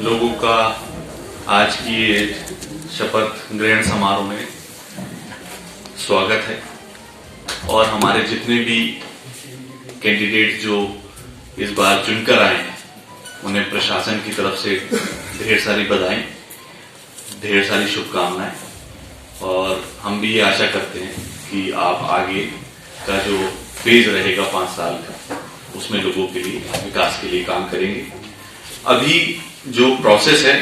लोगों का आज की ये शपथ ग्रहण समारोह में स्वागत है और हमारे जितने भी कैंडिडेट जो इस बार चुनकर आए हैं उन्हें प्रशासन की तरफ से ढेर सारी बधाई, ढेर सारी शुभकामनाएं और हम भी ये आशा करते हैं कि आप आगे का जो फेज रहेगा 5 साल का उसमें लोगों के लिए विकास के लिए काम करेंगे। अभी जो प्रोसेस है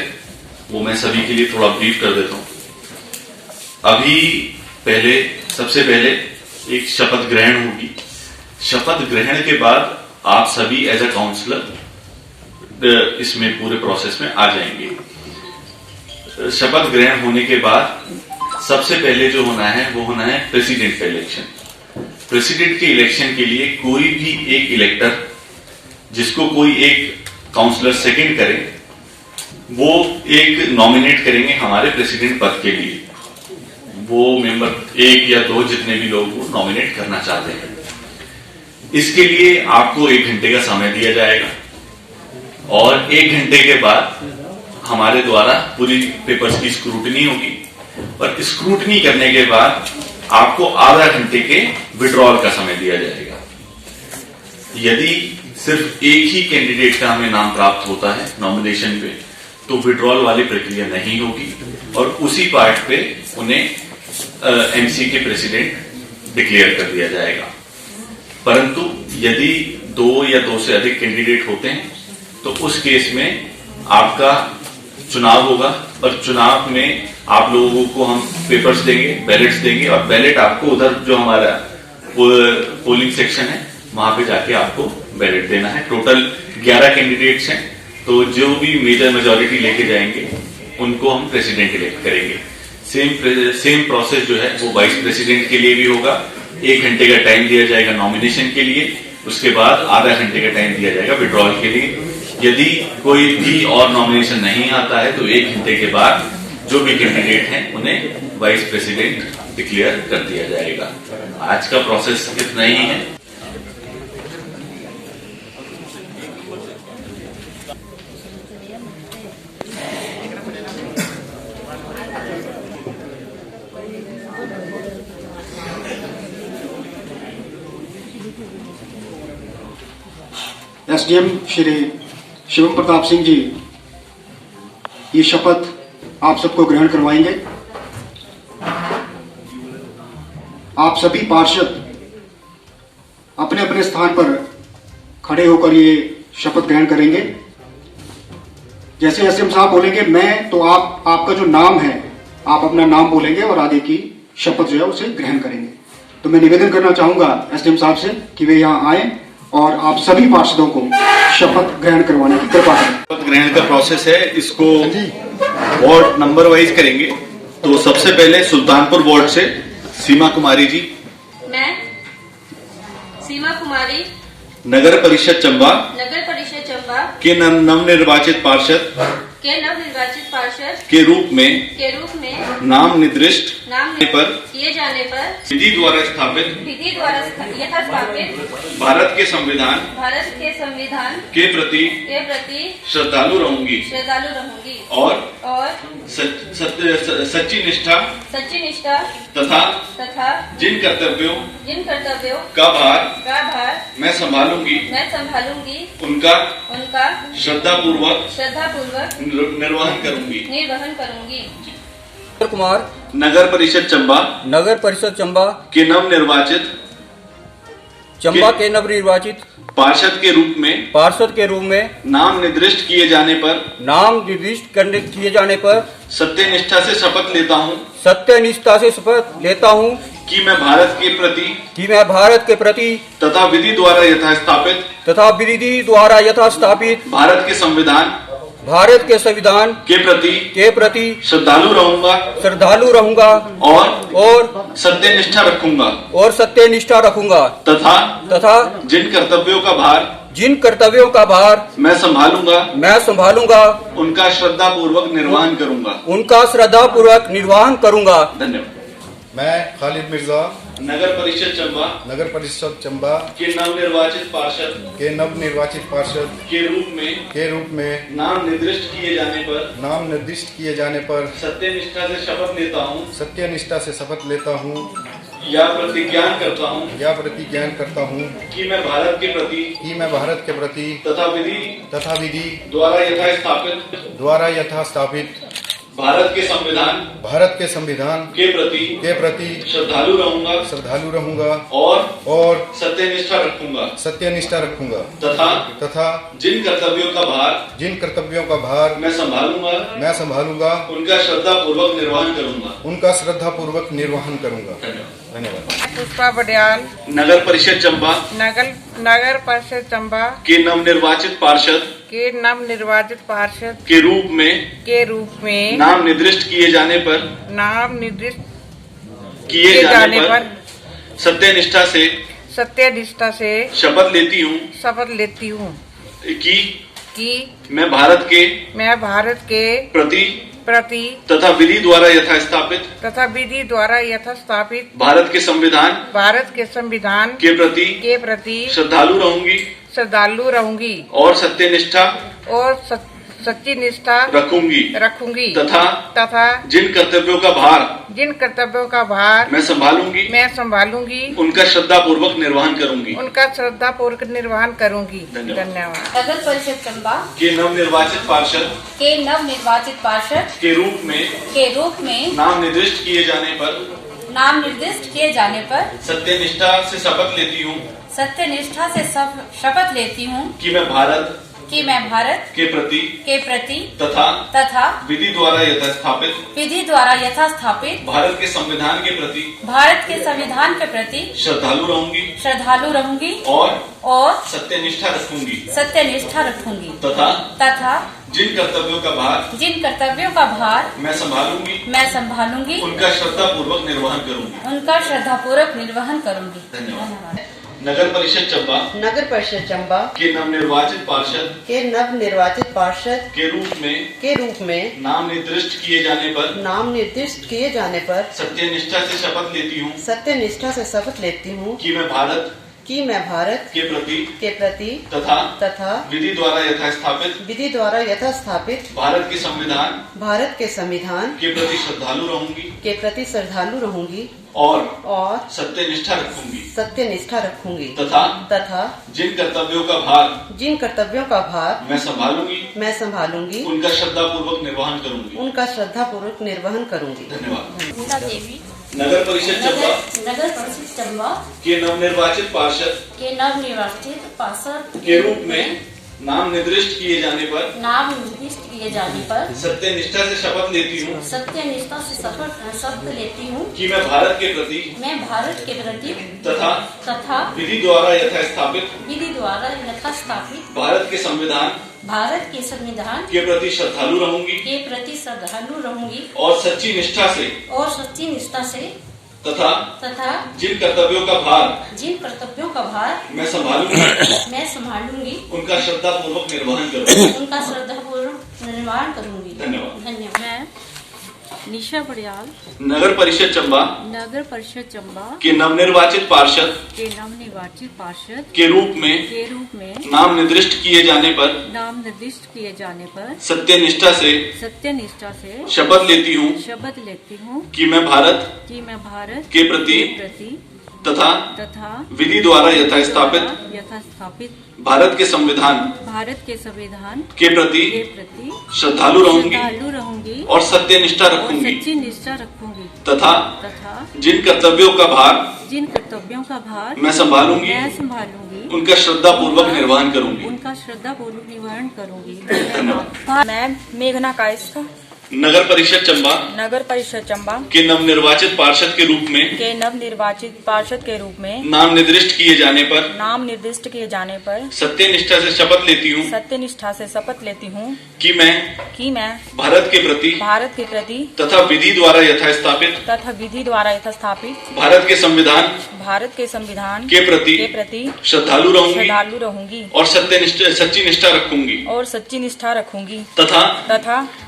वो मैं सभी के लिए थोड़ा ब्रीफ कर देता हूं। अभी सबसे पहले एक शपथ ग्रहण होगी। शपथ ग्रहण के बाद आप सभी एज अ काउंसलर इसमें पूरे प्रोसेस में आ जाएंगे। शपथ ग्रहण होने के बाद सबसे पहले जो होना है वो होना है प्रेसिडेंट का इलेक्शन। प्रेसिडेंट के इलेक्शन के लिए कोई भी एक इलेक्टर जिसको कोई एक काउंसलर सेकंड करे वो एक नॉमिनेट करेंगे हमारे प्रेसिडेंट पद के लिए। वो मेंबर 1 या 2 जितने भी लोग वो नॉमिनेट करना चाहते हैं। इसके लिए आपको 1 घंटे का समय दिया जाएगा और 1 घंटे के बाद हमारे द्वारा पूरी पेपर्स की स्क्रूटनी होगी और स्क्रूटनी करने के बाद आपको आधा घंटे के विड्रॉल का समय दिया जाएगा। यदि सिर्फ एक ही कैंडिडेट का हमें नाम प्राप्त होता है नॉमिनेशन पे तो विड्रॉल वाली प्रक्रिया नहीं होगी और उसी पार्ट पे उन्हें एमसी के प्रेसिडेंट डिक्लेयर कर दिया जाएगा। परंतु यदि 2 या 2 से अधिक कैंडिडेट होते हैं तो उस केस में आपका चुनाव होगा और चुनाव में आप लोगों को हम पेपर्स देंगे, बैलेट्स देंगे और बैलेट आपको उधर जो हमारा पोलिंग सेक्शन है वहां पे जाके आपको बैलेट देना है। टोटल 11 कैंडिडेट्स हैं तो जो भी मेजर मेजॉरिटी लेके जाएंगे उनको हम प्रेसिडेंट इलेक्ट करेंगे। सेम प्रोसेस जो है वो वाइस प्रेसिडेंट के लिए भी होगा। 1 घंटे का टाइम दिया जाएगा नॉमिनेशन के लिए, उसके बाद आधा घंटे का टाइम दिया जाएगा विड्रॉल के लिए। यदि कोई भी और नॉमिनेशन नहीं आता है तो 1 घंटे के बाद जो भी कैंडिडेट हैं उन्हें वाइस प्रेसिडेंट डिक्लेयर कर दिया जाएगा। आज का प्रोसेस इतना ही है। एसडीएम श्री शिवम प्रताप सिंह जी ये शपथ आप सबको ग्रहण करवाएंगे। आप सभी पार्षद अपने अपने स्थान पर खड़े होकर ये शपथ ग्रहण करेंगे। जैसे एसडीएम साहब बोलेंगे मैं तो आपका जो नाम है आप अपना नाम बोलेंगे और आगे की शपथ जो है उसे ग्रहण करेंगे। तो मैं निवेदन करना चाहूंगा एसडीएम साहब से कि वे यहाँ आए और आप सभी पार्षदों को शपथ ग्रहण करवाने की कृपा करें। शपथ ग्रहण का प्रोसेस है, इसको वार्ड नंबर वाइज करेंगे। तो सबसे पहले सुल्तानपुर वार्ड से सीमा कुमारी जी। मैं सीमा कुमारी नगर परिषद चंबा के नवनिर्वाचित पार्षद के रूप में नाम निर्दिष्ट पर किए जाने पर विधि द्वारा स्थापित भारत के संविधान के प्रति श्रद्धालु रहूंगी और सच्ची निष्ठा तथा जिन कर्तव्यों का भार मैं संभालूंगी उनका श्रद्धापूर्वक निर्वहन करूंगी। कुमार नगर परिषद चंबा के नवनिर्वाचित पार्षद के रूप में नाम निर्दिष्ट किए जाने पर सत्यनिष्ठा से शपथ लेता हूँ कि मैं भारत के प्रति तथा विधि द्वारा यथास्थापित भारत के संविधान के प्रति श्रद्धालु रहूंगा और सत्यनिष्ठा रखूंगा तथा जिन कर्तव्यों का भार मैं संभालूंगा उनका श्रद्धापूर्वक निर्वहन करूंगा। धन्यवाद। मैं खालिद मिर्जा नगर परिषद चंबा नगर परिषद चंबा के नवनिर्वाचित पार्षद के रूप में नाम निर्दिष्ट किए जाने पर सत्यनिष्ठा से शपथ लेता हूँ या प्रतिज्ञान करता हूँ कि मैं भारत के प्रति तथा विधि द्वारा यथास्थापित भारत के संविधान के प्रति श्रद्धालु रहूंगा और सत्यनिष्ठा रखूंगा तथा जिन कर्तव्यों का भार मैं संभालूंगा उनका श्रद्धापूर्वक निर्वहन करूंगा। धन्यवाद। पुष्पा बडियाल नगर परिषद चंबा नगर परिषद चंबा के नवनिर्वाचित पार्षद के रूप में नाम निर्दिष्ट किए जाने पर सत्यनिष्ठा से शपथ लेती हूँ कि मैं भारत के प्रति तथा विधि द्वारा यथास्थापित भारत के संविधान के प्रति श्रद्धालु रहूंगी और सच्ची निष्ठा रखूंगी तथा जिन कर्तव्यों का भार मैं संभालूंगी उनका श्रद्धापूर्वक निर्वहन करूंगी। धन्यवाद। नगर परिषद चंबा के नवनिर्वाचित पार्षद के रूप में नाम निर्दिष्ट किए जाने पर सत्यनिष्ठा से शपथ लेती हूँ कि मैं भारत के प्रति तथा विधि द्वारा यथास्थापित भारत के संविधान के प्रति श्रद्धालु रहूंगी और सत्यनिष्ठा रखूंगी तथा जिन कर्तव्यों का भार मैं संभालूंगी उनका श्रद्धापूर्वक निर्वहन करूंगी। धन्यवाद। नगर परिषद चंबा के नवनिर्वाचित पार्षद के रूप में नाम निर्दिष्ट किए जाने पर सत्यनिष्ठा से शपथ लेती हूँ कि मैं भारत के प्रति तथा विधि द्वारा यथास्थापित भारत के संविधान के प्रति श्रद्धालु रहूंगी और सत्यनिष्ठा रखूंगी तथा जिन कर्तव्यों का भार मैं संभालूंगी उनका श्रद्धापूर्वक निर्वहन करूंगी। धन्यवाद। नगर परिषद चंबा के नवनिर्वाचित पार्षद के रूप में नाम निर्दिष्ट किए जाने पर सत्यनिष्ठा से शपथ लेती हूँ कि मैं भारत के प्रति तथा विधि द्वारा यथास्थापित भारत के संविधान के प्रति श्रद्धालु रहूंगी और सच्ची निष्ठा से तथा जिन कर्तव्यों का भार मैं संभालूंगी उनका श्रद्धापूर्वक निर्वहन करूंगी। धन्यवाद। निशा बडियाल नगर परिषद चंबा के नवनिर्वाचित पार्षद के रूप में नाम निर्दिष्ट किए जाने पर सत्यनिष्ठा से शपथ लेती हूँ कि मैं भारत के प्रति तथा विधि द्वारा यथास्थापित भारत के संविधान के प्रति श्रद्धालु रहूंगी और सत्यनिष्ठा रखूंगी तथा जिन कर्तव्यों का भार मैं संभालूंगी उनका श्रद्धापूर्वक निर्वहन करूंगी। धन्यवाद। मैं मेघना कायस्था नगर परिषद चंबा के नवनिर्वाचित पार्षद के रूप में नाम निर्दिष्ट किए जाने पर सत्यनिष्ठा से शपथ लेती हूँ कि मैं भारत के प्रति तथा विधि द्वारा यथास्थापित भारत के संविधान के प्रति श्रद्धालु रहूंगी और सच्ची निष्ठा रखूंगी तथा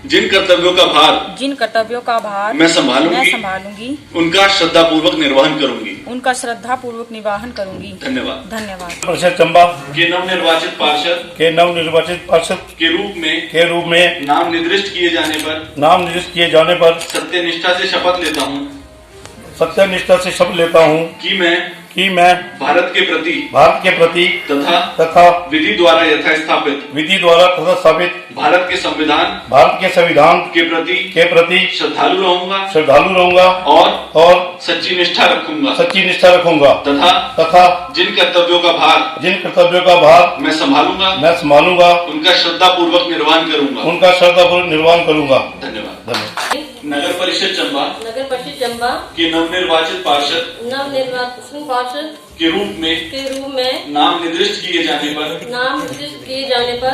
जिन कर्तव्यों कर्तव्यों का भार जिन कर्तव्यों का भार मैं संभालूंगी उनका श्रद्धापूर्वक निर्वहन करूंगी। उनका श्रद्धा पूर्वक निर्वहन करूंगी। धन्यवाद। धन्यवाद। परिषद चंबा के नवनिर्वाचित पार्षद के रूप में नाम निर्दिष्ट किए जाने पर सत्यनिष्ठा से शपथ लेता हूँ कि मैं भारत के प्रति तथा विधि द्वारा तथा स्थापित भारत के संविधान के प्रति श्रद्धालु रहूंगा और सच्ची निष्ठा रखूंगा तथा जिन कर्तव्यों का भार मैं संभालूंगा उनका श्रद्धापूर्वक निर्वहन करूंगा। धन्यवाद। नगर परिषद चंबा के नवनिर्वाचित पार्षद के रूप में नाम निर्दिष्ट किए जाने पर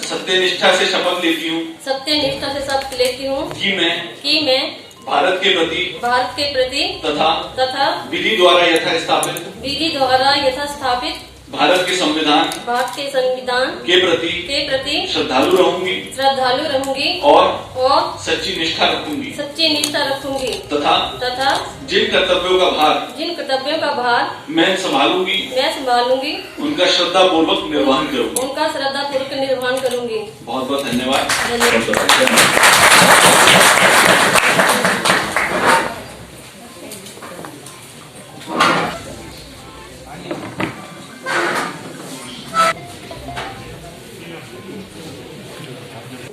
सत्यनिष्ठा से शपथ लेती हूँ कि मैं भारत के प्रति तथा विधि द्वारा यथास्थापित भारत के संविधान के प्रति श्रद्धालु रहूंगी और सच्ची निष्ठा रखूंगी तथा जिन कर्तव्यों का भार मैं संभालूंगी उनका श्रद्धापूर्वक निर्वहन करूंगी। बहुत बहुत धन्यवाद।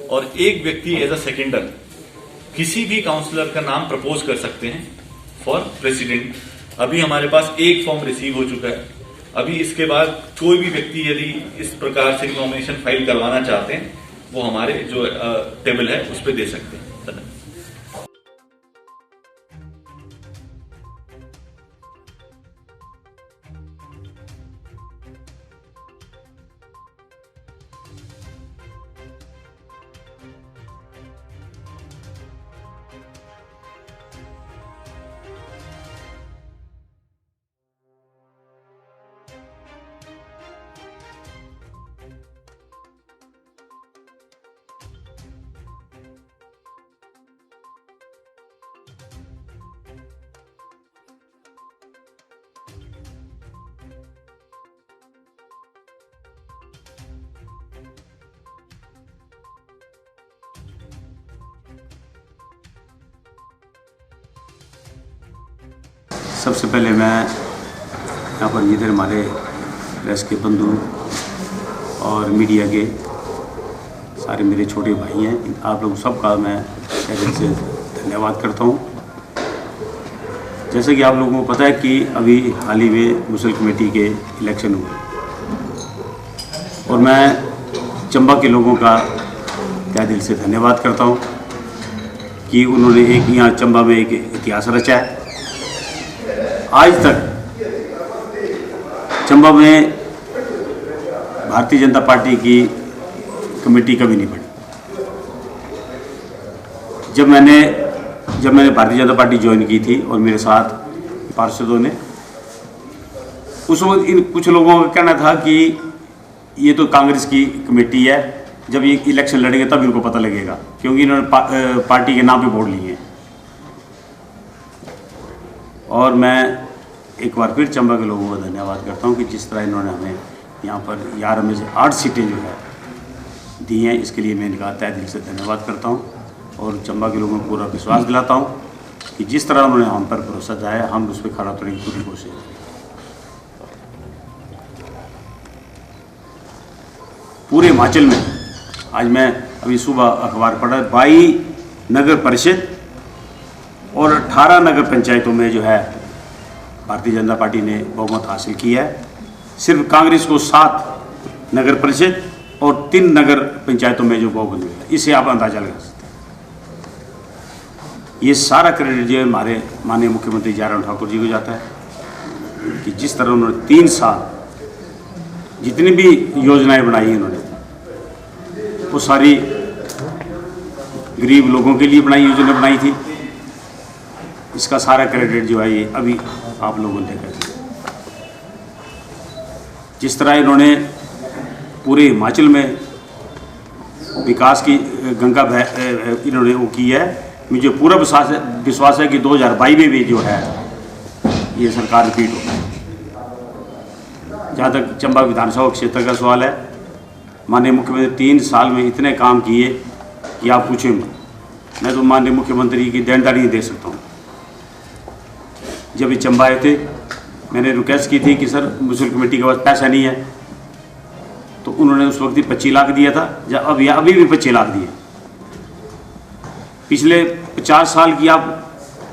और एक व्यक्ति एज अ सेकेंडर किसी भी काउंसलर का नाम प्रपोज कर सकते हैं फॉर प्रेसिडेंट। अभी हमारे पास एक फॉर्म रिसीव हो चुका है। अभी इसके बाद कोई भी व्यक्ति यदि इस प्रकार से नॉमिनेशन फाइल करवाना चाहते हैं वो हमारे जो टेबल है उस पर दे सकते हैं। सबसे पहले मैं यहाँ पर जिधर हमारे प्रेस के बंधु और मीडिया के सारे मेरे छोटे भाई हैं, आप लोग सबका मैं दिल से धन्यवाद करता हूँ। जैसे कि आप लोगों को पता है कि अभी हाल ही में मुसल कमेटी के इलेक्शन हुए और मैं चंबा के लोगों का तहे दिल से धन्यवाद करता हूँ कि उन्होंने एक यहाँ चंबा में एक इतिहास रचा है। आज तक चंबा में भारतीय जनता पार्टी की कमेटी कभी नहीं बनी। जब मैंने भारतीय जनता पार्टी ज्वाइन की थी और मेरे साथ पार्षदों ने, उस वक्त इन कुछ लोगों का कहना था कि ये तो कांग्रेस की कमेटी है, जब ये इलेक्शन लड़ेंगे तब इनको पता लगेगा, क्योंकि इन्होंने पार्टी के नाम पे वोट लिए हैं। और मैं एक बार फिर चंबा के लोगों का धन्यवाद करता हूं कि जिस तरह इन्होंने हमें यहाँ पर 11 में से 8 सीटें जो है दी हैं, इसके लिए मैं इनका तहे दिल से धन्यवाद करता हूं और चंबा के लोगों को पूरा विश्वास दिलाता हूं कि जिस तरह उन्होंने हम पर भरोसा दिलाया हम उस पर खड़ा उतरने की पूरी कोशिश करें। पूरे हिमाचल में आज मैं अभी सुबह अखबार पढ़ा 22 नगर परिषद और 18 नगर पंचायतों में जो है भारतीय जनता पार्टी ने बहुमत हासिल किया है। सिर्फ कांग्रेस को 7 नगर परिषद और 3 नगर पंचायतों में जो बहुमत मिला, इससे आप अंदाजा लगा सकते हैं। ये सारा क्रेडिट जो है हमारे माननीय मुख्यमंत्री जयराम ठाकुर जी को जाता है कि जिस तरह उन्होंने 3 साल जितनी भी योजनाएं बनाई इन्होंने वो सारी गरीब लोगों के लिए योजना बनाई थी। इसका सारा क्रेडिट जो है ये अभी आप लोगों ने देखा। जिस तरह इन्होंने पूरे हिमाचल में विकास की गंगा इन्होंने वो की है। मुझे पूरा विश्वास है कि 2022 में भी जो है ये सरकार रिपीट होगी। जहाँ तक चंबा विधानसभा क्षेत्र का सवाल है, माननीय मुख्यमंत्री 3 साल में इतने काम किए कि आप पूछें मत। मैं तो माननीय मुख्यमंत्री की देनदारी नहीं दे सकता हूँ। जब ये चंबा आए थे, मैंने रिक्वेस्ट की थी कि सर म्यूनसिपल कमेटी के पास पैसा नहीं है, तो उन्होंने उस वक्त ही 25 लाख दिया था, अभी भी 25 लाख दिए। पिछले 50 साल की आप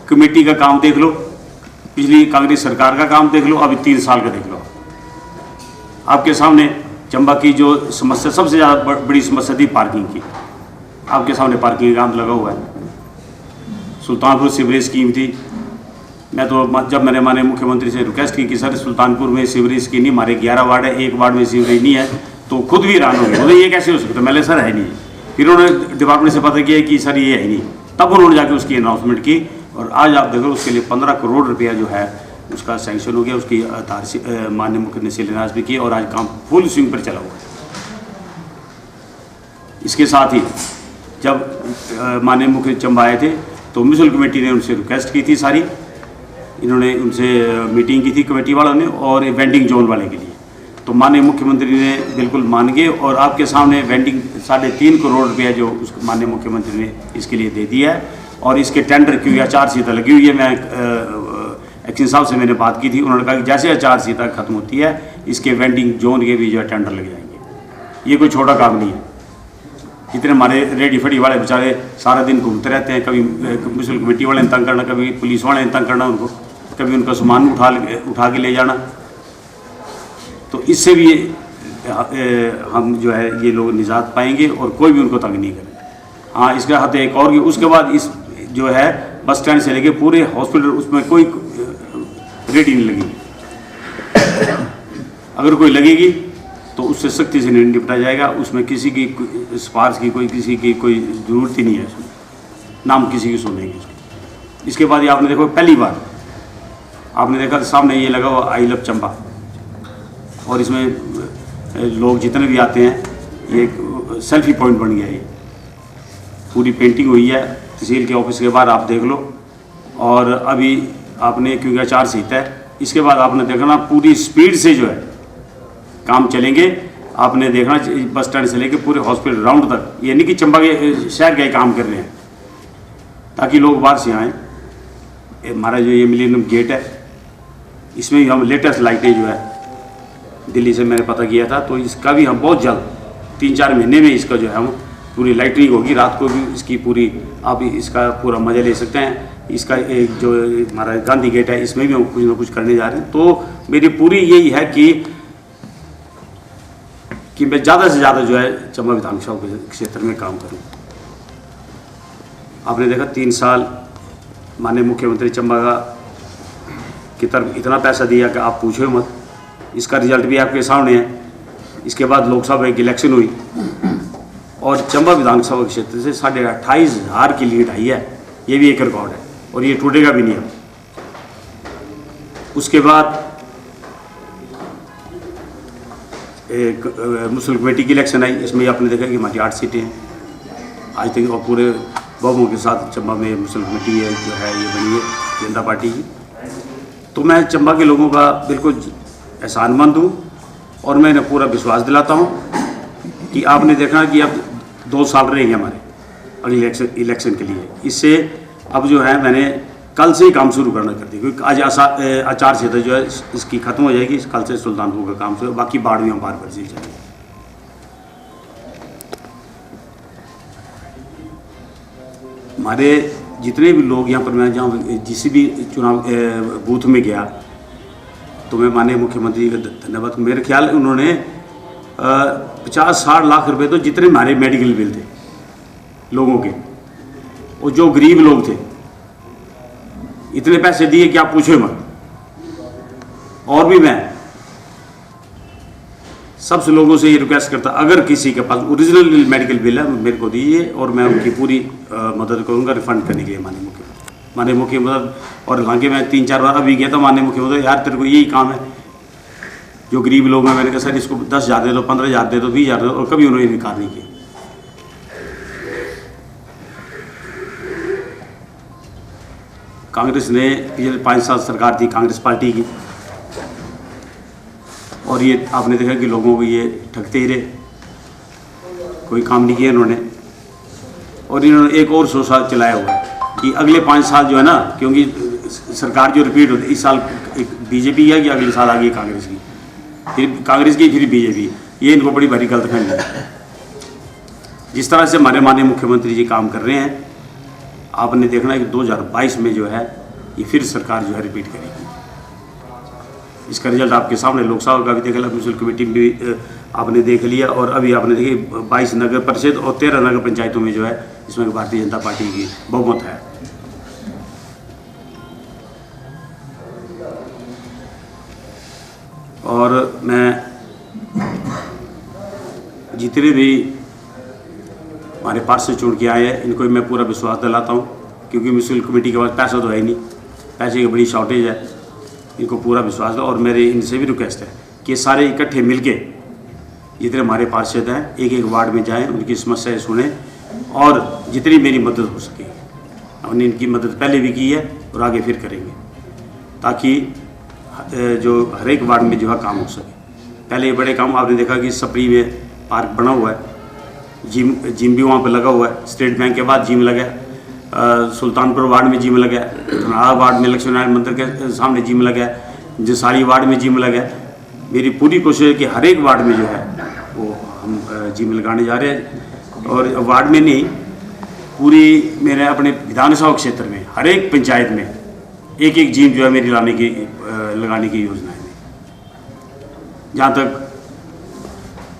कमेटी का काम देख लो, पिछली कांग्रेस सरकार का काम देख लो, अभी 3 साल का देख लो। आपके सामने चंबा की जो समस्या, सबसे ज़्यादा बड़ी समस्या थी पार्किंग की। आपके सामने पार्किंग का काम लगा हुआ है। सुल्तानपुर सीवरेज स्कीम थी। मैं तो जब मैंने माननीय मुख्यमंत्री से रिक्वेस्ट की कि सर सुल्तानपुर में सीवरेज स्कीम नहीं, हमारे 11 वार्ड है, 1 वार्ड में सीवरेज नहीं है, तो खुद भी हैरान हो गए, बोले ये कैसे हो सकता है। मैंने सर है नहीं। फिर उन्होंने डिपार्टमेंट से पता किया कि सर ये है नहीं, तब उन्होंने जाके उसकी अनाउंसमेंट की और आज आप देखो उसके लिए 15 करोड़ रुपया जो है उसका सैंक्शन हो गया। उसकी माननीय मुख्यमंत्री ने शिलान्यास भी किया और आज काम फुल स्विंग पर चला हुआ है। इसके साथ ही जब माननीय मुख्य चंबा आए थे तो म्यूनसिपल कमेटी ने उनसे रिक्वेस्ट की थी सारी, इन्होंने उनसे मीटिंग की थी कमेटी वालों ने और वेंडिंग जोन वाले के लिए, तो माननीय मुख्यमंत्री ने बिल्कुल मान गए और आपके सामने वेंडिंग 3.5 करोड़ रुपया जो उस माननीय मुख्यमंत्री ने इसके लिए दे दिया है। और इसके टेंडर की आचारसंहिता लगी हुई है। मैं एक्शन साहब से मैंने बात की थी, उन्होंने कहा कि जैसे आचारसंहिता खत्म होती है इसके वेंडिंग जोन के भी जो है टेंडर लग जाएंगे। ये कोई छोटा काम नहीं है। इतने हमारे रेडी फड़ी वाले बेचारे सारा दिन घूमते रहते हैं, कभी म्यूनसिपल कमेटी वाले ने तंग करना, कभी पुलिस वाले ने तंग करना उनको, कभी उनका सामान उठा के ले जाना। तो इससे भी हम जो है ये लोग निजात पाएंगे और कोई भी उनको तंग नहीं करेगा। हाँ, इसका हद एक और, उसके बाद इस जो है बस स्टैंड से लेके पूरे हॉस्पिटल उसमें कोई रेडी नहीं लगेगी। अगर कोई लगेगी तो उससे सख्ती से नहीं निपटा जाएगा। उसमें किसी की सिफारिश की किसी की कोई ज़रूरत ही नहीं है, उसमें नाम किसी की सुनेंगे। इसके बाद ये आपने देखो, पहली बार आपने देखा सामने ये लगा हुआ आई लव चंबा, और इसमें लोग जितने भी आते हैं ये सेल्फी पॉइंट बन गया। ये पूरी पेंटिंग हुई है तहसील के ऑफिस के बाहर, आप देख लो। और अभी आपने क्योंकि आचारसंहिता है, इसके बाद आपने देखना पूरी स्पीड से जो है काम चलेंगे। आपने देखना बस स्टैंड से लेके पूरे हॉस्पिटल राउंड तक, ये नहीं कि चंबा के शहर का ही काम कर रहे हैं, ताकि लोग बाहर से आएँ। हमारा जो ये मिलेनियम गेट है, इसमें भी हम लेटेस्ट लाइटें जो है दिल्ली से मैंने पता किया था, तो इसका भी हम बहुत जल्द 3-4 महीने में इसका जो है हम पूरी लाइटिंग होगी। रात को भी इसकी पूरी आप इसका पूरा मज़ा ले सकते हैं। इसका एक जो हमारा गांधी गेट है, इसमें भी हम कुछ ना कुछ करने जा रहे हैं। तो मेरी पूरी यही है कि मैं ज़्यादा से ज़्यादा जो है चंबा विधानसभा के क्षेत्र में काम करूँ। आपने देखा 3 साल माननीय मुख्यमंत्री चंबा की तरफ इतना पैसा दिया कि आप पूछो मत। इसका रिजल्ट भी आपके सामने है। इसके बाद लोकसभा की इलेक्शन हुई और चंबा विधानसभा क्षेत्र से 28,500 की लीड आई है। ये भी एक रिकॉर्ड है और ये टूटेगा भी नहीं अब। उसके बाद एक म्यूनसिपल कमेटी की इलेक्शन आई, इसमें आपने देखा कि हमारी 8 सीटें हैं आज तक, और पूरे बहुमत के साथ चंबा में म्यूनसिपल कमेटी है जो है ये बनी है जनता पार्टी की। तो मैं चंबा के लोगों का बिल्कुल एहसानमंद हूँ और मैं पूरा विश्वास दिलाता हूँ कि आपने देखना कि अब 2 साल रहेंगे हमारे अगले इलेक्शन के लिए। इससे अब जो है मैंने कल से ही काम शुरू करना कर दिया, क्योंकि आज आचारसंहिता जो है इसकी खत्म हो जाएगी। कल से सुल्तानपुर का काम शुरू, बाकी बाढ़ भी हम पार कर दी जाएंगे। हमारे जितने भी लोग यहाँ पर, मैं जहाँ जिस भी चुनाव बूथ में गया तो मैं माननीय मुख्यमंत्री का धन्यवाद। मेरे ख्याल उन्होंने 50-60 लाख रुपए तो जितने हमारे मेडिकल बिल थे लोगों के, और जो गरीब लोग थे इतने पैसे दिए कि आप पूछो मत। और भी मैं सबसे लोगों से ये रिक्वेस्ट करता, अगर किसी के पास ओरिजिनल मेडिकल बिल है मेरे को दीजिए और मैं उनकी पूरी मदद करूंगा रिफंड करने के लिए माननीय मुख्यमंत्री। और हालांकि मैं 3-4 बार अभी गया था माननीय मुख्यमंत्री, यार तेरे को यही काम है, जो गरीब लोग हैं, मैंने कहा सर इसको 10,000 दे दो, 15,000 दे दो, 20,000 दे दो, और कभी उन्होंने इनकार नहीं किया। कांग्रेस ने पिछले 5 साल सरकार थी कांग्रेस पार्टी की, और ये आपने देखा कि लोगों को ये ठगते ही रहे, कोई काम नहीं किया इन्होंने। और इन्होंने एक और सोचा चलाया हुआ है कि अगले 5 साल जो है ना, क्योंकि सरकार जो रिपीट होती है, इस साल एक बीजेपी है कि अगले साल आ गई कांग्रेस की, फिर कांग्रेस की फिर बीजेपी, ये इनको बड़ी भारी गलतफहमी है। जिस तरह से हमारे माननीय मुख्यमंत्री जी काम कर रहे हैं, आपने देखना है कि 2022 में जो है ये फिर सरकार जो है रिपीट करेगी। इसका रिजल्ट आपके सामने, लोकसभा का भी देख लिया, म्यूनसिपल कमेटी भी आपने देख लिया, और अभी आपने देखी 22 नगर परिषद और 13 नगर पंचायतों में जो है इसमें भारतीय जनता पार्टी की बहुमत है। और मैं जितने भी हमारे पार्षद चुन के आए हैं इनको मैं पूरा विश्वास दिलाता हूँ, क्योंकि म्यूनसिपल कमेटी के पास पैसा तो है ही नहीं, पैसे की बड़ी शॉर्टेज है, इनको पूरा विश्वास है। और मेरे इनसे भी रिक्वेस्ट है कि सारे इकट्ठे मिलके जितने हमारे पार्षद हैं एक एक वार्ड में जाएं, उनकी समस्याएं सुने, और जितनी मेरी मदद हो सके, हमने इनकी मदद पहले भी की है और आगे फिर करेंगे, ताकि जो हर एक वार्ड में जो है काम हो सके। पहले ये बड़े काम आपने देखा कि सपरी में पार्क बना हुआ है, जिम भी वहाँ पर लगा हुआ है, स्टेट बैंक के बाद जिम लगा है, सुल्तानपुर वार्ड में जिम लगा है, धनाड़ा वार्ड में लक्ष्मी नारायण मंदिर के सामने जिम लगा है, जसाली वार्ड में जिम लगा है। मेरी पूरी कोशिश है कि हर एक वार्ड में जो है वो हम जिम लगाने जा रहे हैं, और वार्ड में नहीं, पूरी मेरे अपने विधानसभा क्षेत्र में हर एक पंचायत में एक एक जिम जो है मेरी लगाने की योजना है। जहाँ तक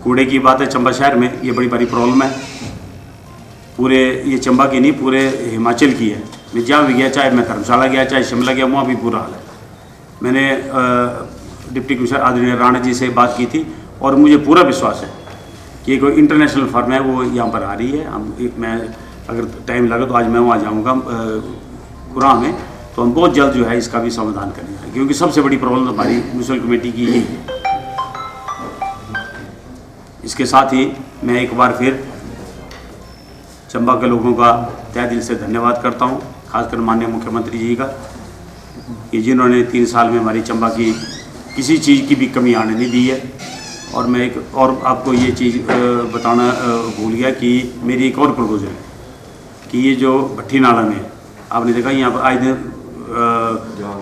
कूड़े की बात है, चंबा शहर में ये बड़ी बड़ी प्रॉब्लम है, पूरे ये चंबा की नहीं पूरे हिमाचल की है। मैं जहाँ भी गया, चाहे मैं धर्मशाला गया, चाहे शिमला गया, वहाँ भी बुरा हाल है। मैंने डिप्टी कमिश्नर आदरणीय राणा जी से बात की थी, और मुझे पूरा विश्वास है कि कोई इंटरनेशनल फर्म है वो यहाँ पर आ रही है। मैं अगर टाइम लगा तो आज मैं वहाँ जाऊँगा कुरान में, तो हम बहुत जल्द जो है इसका भी समाधान करेंगे, क्योंकि सबसे बड़ी प्रॉब्लम हमारी म्यूनसिपल कमेटी की यही है। इसके साथ ही मैं एक बार फिर चंबा के लोगों का तहे दिल से धन्यवाद करता हूँ, खासकर माननीय मुख्यमंत्री जी का, कि जिन्होंने 3 साल में हमारी चंबा की किसी चीज़ की भी कमी आने नहीं दी है। और मैं एक और आपको ये चीज़ बताना भूल गया कि मेरी एक और प्रपोजल है कि ये जो भट्टी नाला में आपने देखा यहाँ पर आए दिन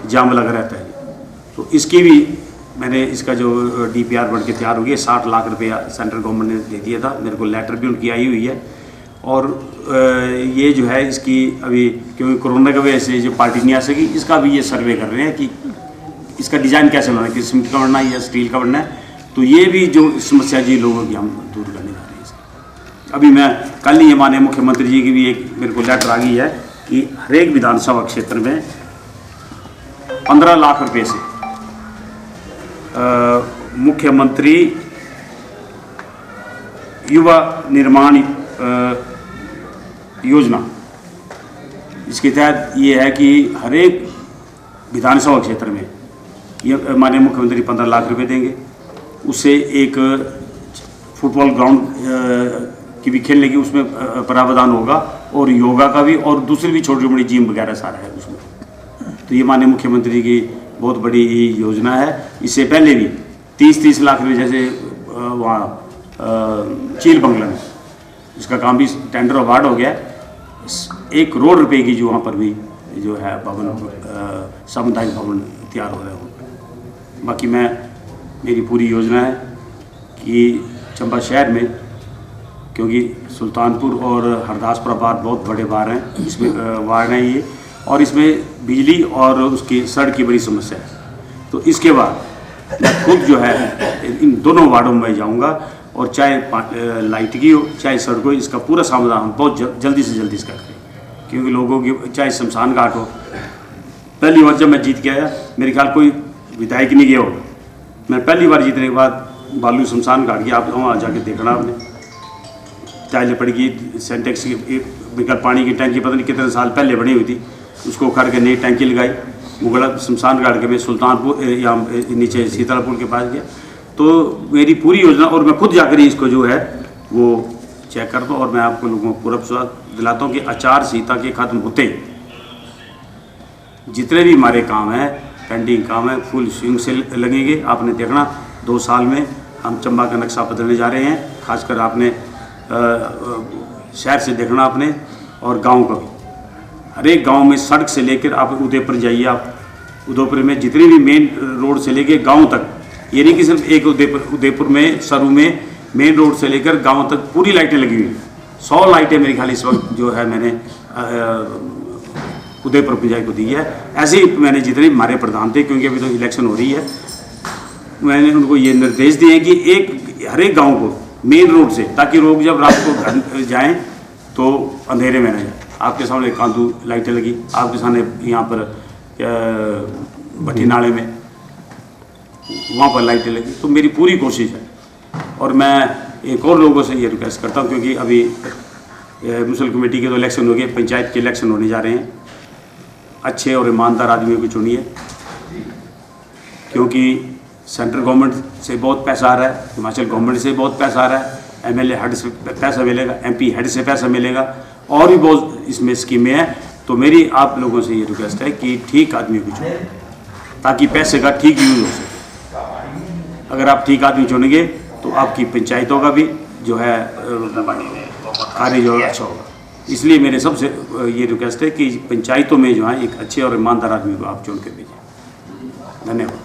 जाम लगा रहता है, तो इसकी भी मैंने इसका जो DPR बन के तैयार हो गया, 60 लाख रुपया सेंट्रल गवर्नमेंट ने दे दिया था, मेरे को लेटर भी उनकी आई हुई है। और ये जो है इसकी अभी क्योंकि कोरोना की वजह से जो पार्टी नहीं आ सकी, इसका भी ये सर्वे कर रहे हैं कि इसका डिज़ाइन कैसे बनना है, कि सीमेंट का बनना है या स्टील का बनना है। तो ये भी जो समस्या जी लोगों की हम दूर करने जा रहे हैं। अभी मैं कल ही ये माननीय मुख्यमंत्री जी की भी एक मेरे को लेटर आ गई है कि हर एक विधानसभा क्षेत्र में 15 लाख रुपये से मुख्यमंत्री युवा निर्माण योजना, इसके तहत ये है कि हर एक विधानसभा क्षेत्र में ये माननीय मुख्यमंत्री 15 लाख रुपए देंगे। उससे एक फुटबॉल ग्राउंड की भी खेलने की उसमें प्रावधान होगा, और योगा का भी, और दूसरी भी छोटी मोटी जिम वगैरह सारा है उसमें। तो ये माननीय मुख्यमंत्री की बहुत बड़ी योजना है। इससे पहले भी 30-30 लाख रुपये, जैसे वहाँ चील बंगला में उसका काम भी टेंडर अवार्ड हो गया, 1 करोड़ रुपए की जो वहाँ पर भी जो है भवन, सामुदायिक भवन तैयार हो रहे हैं। बाकी मेरी पूरी योजना है कि चंबा शहर में, क्योंकि सुल्तानपुर और हरदासपुरा वार्ड बहुत बड़े वार्ड हैं, इसमें वार्ड हैं ये, और इसमें बिजली और उसकी सड़क की बड़ी समस्या है। तो इसके बाद मैं खुद जो है इन दोनों वार्डों में जाऊंगा, और चाहे लाइट की हो चाहे सड़क हो, इसका पूरा समाधान हम बहुत जल्दी से जल्दी इसका करें। क्योंकि लोगों की, चाहे शमशान घाट हो, पहली बार जब मैं जीत के आया, मेरे ख्याल कोई विधायक नहीं गया होगा, मैं पहली बार जीतने के बाद बालू शमशान घाट गया, आप वहाँ जाके देखना आपने, टाइलें पड़ गई, सेंटेक्स की पानी की टैंकी पता नहीं कितने साल पहले बनी हुई थी, उसको उखाड़ के नई टैंकी लगाई। मुगला शमशान घाट के में सुल्तानपुर या नीचे सीतापुर के पास गया। तो मेरी पूरी योजना, और मैं खुद जाकर ही इसको जो है वो चेक करता हूँ, और मैं आपको लोगों को पूरा विश्वास दिलाता हूँ कि आचार संहिता के खत्म होते जितने भी हमारे काम हैं, पेंडिंग काम है, फुल स्विंग से लगेंगे। आपने देखना 2 साल में हम चंबा का नक्शा बदलने जा रहे हैं। खासकर आपने शहर से देखना आपने, और गांव का भी। हर एक गांव में सड़क से लेकर आप उदयपुर जाइए, आप उदयपुर में जितनी भी मेन रोड से लेकर गांव तक, ये नहीं कि सिर्फ एक उदयपुर में सरू में मेन रोड से लेकर गांव तक पूरी लाइटें लगी हुई हैं। 100 लाइटें मेरे ख्याल इस वक्त जो है मैंने उदयपुर पंचायत को दी है। ऐसे ही मैंने जितने हमारे प्रधान थे, क्योंकि अभी तो इलेक्शन हो रही है, मैंने उनको ये निर्देश दिए हैं कि हर एक गाँव को मेन रोड से, ताकि लोग जब रात को घर जाएँ तो अंधेरे में न जाए। आपके सामने कांदू लाइटें लगी, आपके सामने यहाँ पर भट्टी नाले में वहाँ पर लाइटें लगी। तो मेरी पूरी कोशिश है, और मैं एक और लोगों से ये रिक्वेस्ट करता हूँ, क्योंकि अभी म्यूनसिपल कमेटी के तो इलेक्शन हो गए, पंचायत के इलेक्शन होने जा रहे हैं। अच्छे और ईमानदार आदमियों को चुनिए, क्योंकि सेंट्रल गवर्नमेंट से बहुत पैसा आ रहा है, हिमाचल गवर्नमेंट से बहुत पैसा आ रहा है, MLA हेड से पैसा मिलेगा, MP हेड से पैसा मिलेगा, और भी बहुत इसमें स्कीमें हैं। तो मेरी आप लोगों से ये रिक्वेस्ट है कि ठीक आदमी को चुनें, ताकि पैसे का ठीक यूज हो सके। अगर आप ठीक आदमी चुनेंगे तो आपकी पंचायतों का भी जो है कार्य जो है अच्छा होगा। इसलिए मेरे सबसे ये रिक्वेस्ट है कि पंचायतों में जो है एक अच्छे और ईमानदार आदमी को आप चुन के भेजें। धन्यवाद।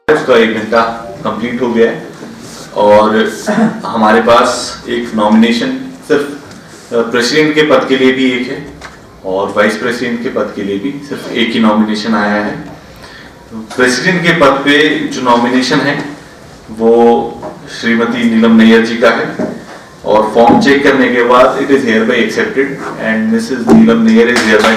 उसका 1 घंटा कंप्लीट हो गया है, और हमारे पास एक नॉमिनेशन सिर्फ प्रेसिडेंट के पद के लिए भी एक है, और वाइस प्रेसिडेंट के पद के लिए भी सिर्फ एक ही नॉमिनेशन आया है। प्रेसिडेंट के पद पे जो नॉमिनेशन है वो श्रीमती नीलम नैयर जी का है, और फॉर्म चेक करने के बाद it is hereby accepted and Mrs Neelam Nayyar is hereby.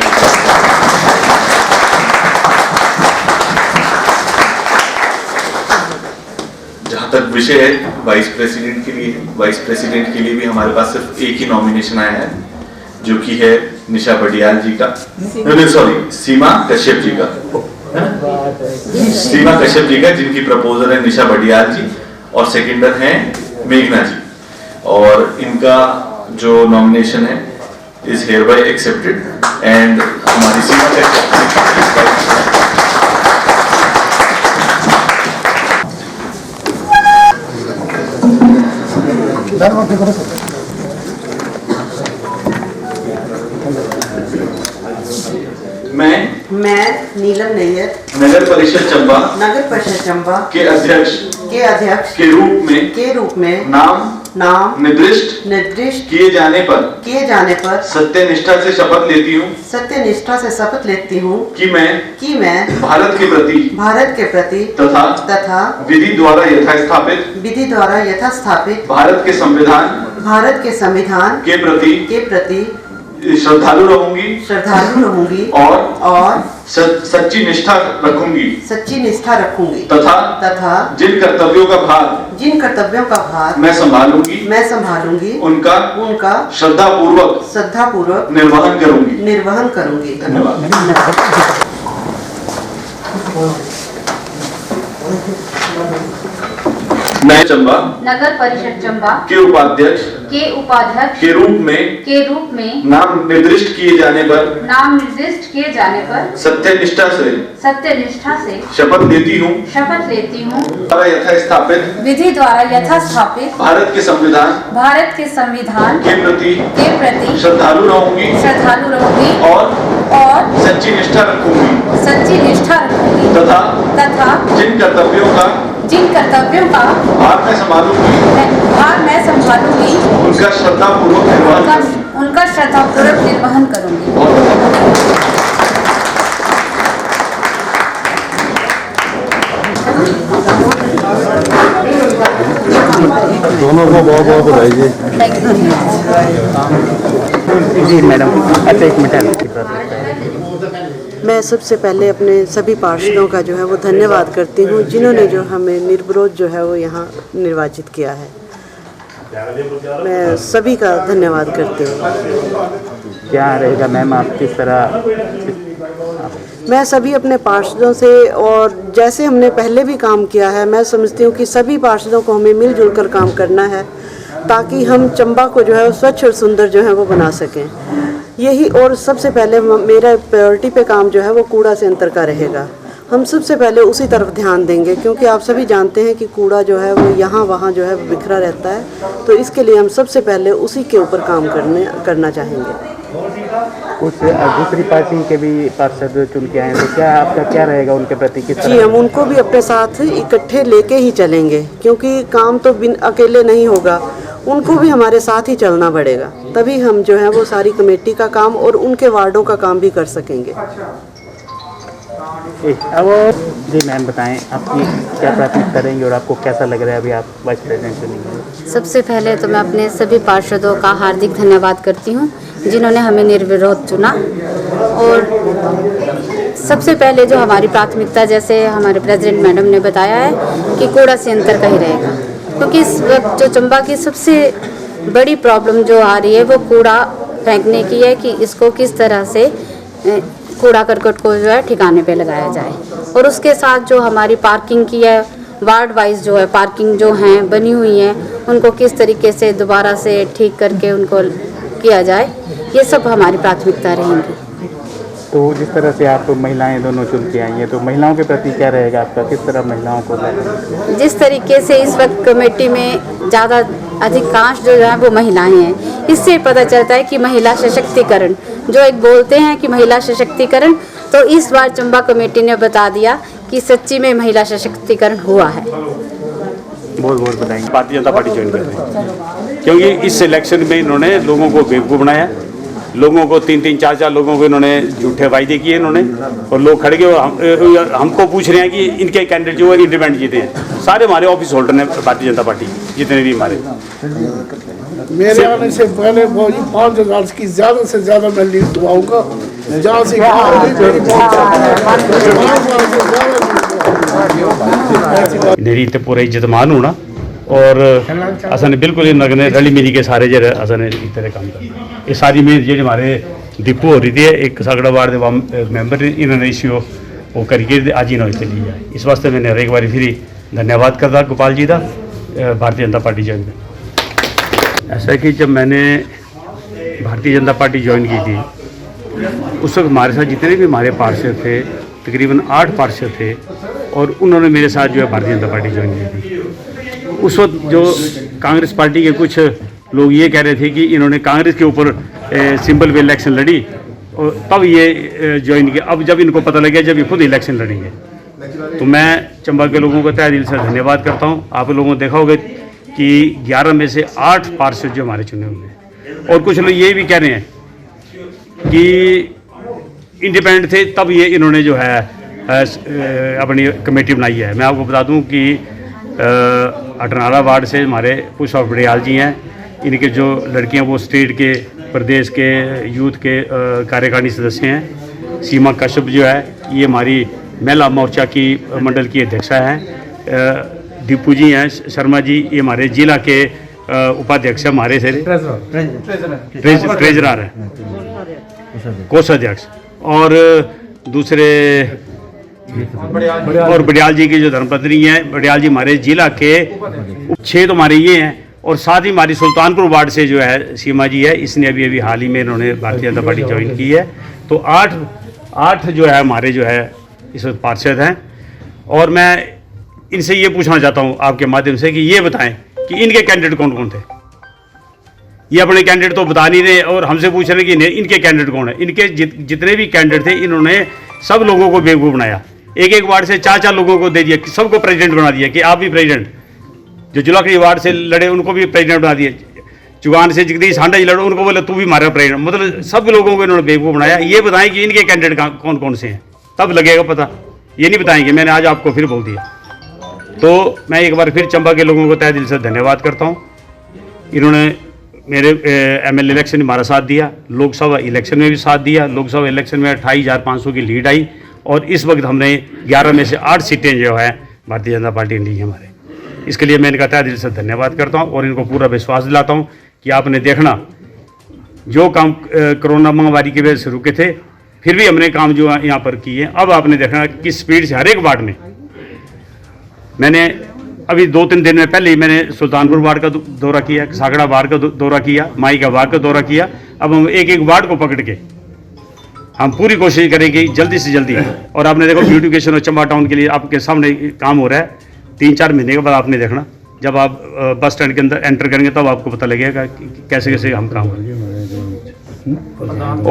जहां तक विषय है वाइस प्रेसिडेंट के लिए, वाइस प्रेसिडेंट के लिए भी हमारे पास सिर्फ एक ही नॉमिनेशन आया है, जो कि है निशा बडियाल जी का, सीमा कश्यप जी का, सीमा कश्यप जी का, जिनकी प्रपोजल है निशा बडियाल जी, और सेकेंडर है मेघना जी, और इनका जो नॉमिनेशन है is hereby accepted and हमारी सीमा कश्यप मैं नीलम नैयर नगर परिषद चंबा के अध्यक्ष के रूप में नाम निर्दिष्ट किए जाने पर सत्यनिष्ठा से शपथ लेती हूँ कि मैं भारत के प्रति तथा विधि द्वारा यथास्थापित भारत के संविधान के प्रति श्रद्धालु रहूंगी और सच्ची निष्ठा रखूंगी तथा जिन कर्तव्यों का भार मैं संभालूंगी उनका श्रद्धापूर्वक निर्वहन करूंगी। धन्यवाद। मैं नगर परिषद चंबा के उपाध्यक्ष के रूप में नाम निर्दिष्ट किए जाने पर सत्यनिष्ठा से शपथ लेती हूँ विधि द्वारा यथास्थापित भारत के संविधान के प्रति श्रद्धालु रहूंगी और सच्ची निष्ठा रखूंगी। तथा जिन कर्तव्यों का भार मैं संभालूंगी उनका श्रद्धापूर्वक निर्वहन करूंगी। दोनों को बहुत बहुत बधाई जी। जी मैडम, अच्छा एक मिनट। मैं सबसे पहले अपने सभी पार्षदों का जो है वो धन्यवाद करती हूँ जिन्होंने जो हमें निर्विरोध जो है वो यहाँ निर्वाचित किया है। मैं सभी का धन्यवाद करती हूँ। क्या रहेगा मैम, आप किस तरह? मैं सभी अपने पार्षदों से, और जैसे हमने पहले भी काम किया है, मैं समझती हूँ कि सभी पार्षदों को हमें मिलजुल कर काम करना है ताकि हम चंबा को जो है स्वच्छ और सुंदर जो है वो बना सकें। यही, और सबसे पहले मेरा प्रायोरिटी पे काम जो है वो कूड़ा सेंटर का रहेगा। हम सबसे पहले उसी तरफ ध्यान देंगे क्योंकि आप सभी जानते हैं कि कूड़ा जो है वो यहाँ वहाँ जो है बिखरा रहता है, तो इसके लिए हम सबसे पहले उसी के ऊपर काम करना चाहेंगे। कुछ दूसरी पार्टी के भी पार्षद चुन के आए, तो क्या आपका क्या रहेगा उनके प्रति? किस जी, हम उनको भी अपने साथ इकट्ठे लेके ही चलेंगे क्योंकि काम तो अकेले नहीं होगा, उनको भी हमारे साथ ही चलना पड़ेगा, तभी हम जो है वो सारी कमेटी का काम और उनके वार्डों का काम भी कर सकेंगे। अब जी मैम बताएं, आपकी क्या प्राथमिकता रहेंगी और आपको कैसा लग रहा है अभी आप वाइस प्रेसिडेंट चुनेंगे? सबसे पहले तो मैं अपने सभी पार्षदों का हार्दिक धन्यवाद करती हूँ जिन्होंने हमें निर्विरोध चुना। और सबसे पहले जो हमारी प्राथमिकता, जैसे हमारे प्रेसिडेंट मैडम ने बताया है कि कूड़ा सेंटर का ही रहेगा, क्योंकि इस वक्त जो चंबा की सबसे बड़ी प्रॉब्लम जो आ रही है वो कूड़ा फेंकने की है कि इसको किस तरह से कूड़ा करकट को जो है ठिकाने पे लगाया जाए। और उसके साथ जो हमारी पार्किंग की है, वार्ड वाइज जो है पार्किंग जो हैं बनी हुई हैं, उनको किस तरीके से दोबारा से ठीक करके उनको किया जाए, ये सब हमारी प्राथमिकता रहेंगी। तो जिस तरह से आप महिलाएं दोनों चुन के आई हैं, तो महिलाओं के प्रति क्या रहेगा आपका? किस तरह महिलाओं को? जिस तरीके से इस वक्त कमेटी में ज़्यादा अधिकांश जो है वो महिलाएं हैं, इससे पता चलता है कि महिला सशक्तिकरण जो एक बोलते हैं कि महिला सशक्तिकरण, तो इस बार चंबा कमेटी ने बता दिया कि सच्ची में महिला सशक्तिकरण हुआ है। बहुत बहुत बताएंगे। भारतीय जनता पार्टी ज्वाइन कर रहे हैं क्योंकि इस इलेक्शन में इन्होंने लोगों को बेवकूफ़ बनाया, लोगों को 3-3, 4-4 लोगों को इन्होंने झूठे वायदे किए इन्होंने, और लोग खड़े के हमको पूछ रहे हैं कि इनके कैंडिडेट जो है इंडिपेंडेंट जीते हैं। सारे हमारे ऑफिस होल्डर ने भारतीय जनता पार्टी जितने भी हमारे। मेरे आने से पहले 5,000 की ज़्यादा से ज़्यादा मैं लीड दबाऊंगा, जहाँ से मेरी तो पूरा इज्जत मान होना, और असन बिल्कुल नगने रली मिली के सारे जर असन इस तरह काम कर ये सारी में जो हमारे डिपो हो रही थी एक सागड़ा वार्ड के मेंबर इन्होंने इश्यू वो करके आज इन्होंने चली है। इस वास्ते मैंने हर एक बार फिर धन्यवाद करता गोपाल जी का भारतीय जनता पार्टी ज्वाइन कर। ऐसा कि जब मैंने भारतीय जनता पार्टी ज्वाइन की थी उस वक्त हमारे साथ जितने भी हमारे पार्षद थे तकरीबन 8 पार्षद थे, और उन्होंने मेरे साथ जो है भारतीय जनता पार्टी ज्वाइन की थी। उस वक्त जो कांग्रेस पार्टी के कुछ लोग ये कह रहे थे कि इन्होंने कांग्रेस के ऊपर सिंपल वे इलेक्शन लड़ी और तब ये ज्वाइन किया। अब जब इनको पता लग गया जब ये खुद इलेक्शन लड़ेंगे, तो मैं चंबा के लोगों को तहे दिल से धन्यवाद करता हूँ। आप लोगों ने देखा होगा कि 11 में से 8 पार्षद जो हमारे चुने हुए हैं, और कुछ लोग ये भी कह रहे हैं कि इंडिपेंडेंट थे तब ये इन्होंने जो है अपनी कमेटी बनाई है। मैं आपको बता दूं कि अटनाला वार्ड से हमारे पुष्पा बड़ियाल जी हैं, इनके जो लड़कियां वो स्टेट के प्रदेश के यूथ के कार्यकारिणी सदस्य हैं। सीमा कश्यप जो है ये हमारी महिला मोर्चा की मंडल की अध्यक्षा हैं। दीपू जी हैं शर्मा जी, ये हमारे जिला के उपाध्यक्ष हमारे से ट्रेजरर हैं, कोषाध्यक्ष, और दूसरे और बड़ियाल जी की जो धर्मपत्नी हैं, बड़ियाल जी हमारे जिला के 6 तो हमारे ये हैं, और साथ ही हमारी सुल्तानपुर वार्ड से जो है सीमा जी है, इसने अभी हाल ही में इन्होंने भारतीय जनता पार्टी ज्वाइन की है। तो 8 जो है हमारे जो है इस वक्त पार्षद हैं, और मैं इनसे ये पूछना चाहता हूँ आपके माध्यम से कि ये बताएं कि इनके कैंडिडेट कौन कौन थे। ये अपने कैंडिडेट तो बता नहीं रहे और हमसे पूछ रहे हैं कि इनके कैंडिडेट कौन है। इनके जितने भी कैंडिडेट थे इन्होंने सब लोगों को बेवकूफ़ बनाया। एक एक वार्ड से 4-4 लोगों को दे दिया, सबको प्रेसिडेंट बना दिया कि आप भी प्रेसिडेंट। जो जुलाखड़ी वार्ड से लड़े उनको भी प्रेसिडेंट बना दिया, चुगान से जगदीश हांडा जी लड़ो उनको बोले तू भी हमारा प्रेसिडेंट। मतलब सब लोगों को इन्होंने बेवकूफ़ बनाया। ये बताएं कि इनके कैंडिडेट कौन कौन से हैं, तब लगेगा पता। ये नहीं बताएंगे। मैंने आज आपको फिर बोल दिया। तो मैं एक बार फिर चंबा के लोगों को तहे दिल से धन्यवाद करता हूँ। इन्होंने मेरे MLA इलेक्शन में हमारा साथ दिया, लोकसभा इलेक्शन में भी साथ दिया। लोकसभा इलेक्शन में 28,500 की लीड आई और इस वक्त हमने 11 में से 8 सीटें जो है भारतीय जनता पार्टी ने ली हमारे। इसके लिए मैं इनका तहे दिल से धन्यवाद करता हूँ और इनको पूरा विश्वास दिलाता हूँ कि आपने देखना जो काम कोरोना महामारी की वजह से रुके थे, फिर भी हमने काम जो यहाँ पर किए। अब आपने देखना किस स्पीड से हर एक वार्ड में। मैंने अभी 2-3 दिन में पहले ही मैंने सुल्तानपुर वार्ड का दौरा किया, सागड़ा वार्ड का दौरा किया, माई का वार्ड का दौरा किया। अब हम एक एक वार्ड को पकड़ के हम पूरी कोशिश करेंगे जल्दी से जल्दी। और आपने देखो ब्यूटिफिकेशन और चंबा टाउन के लिए आपके सामने काम हो रहा है। 3-4 महीने के बाद आपने देखना, जब आप बस स्टैंड के अंदर एंटर करेंगे तब आपको पता लगेगा कि कैसे कैसे हम काम करेंगे।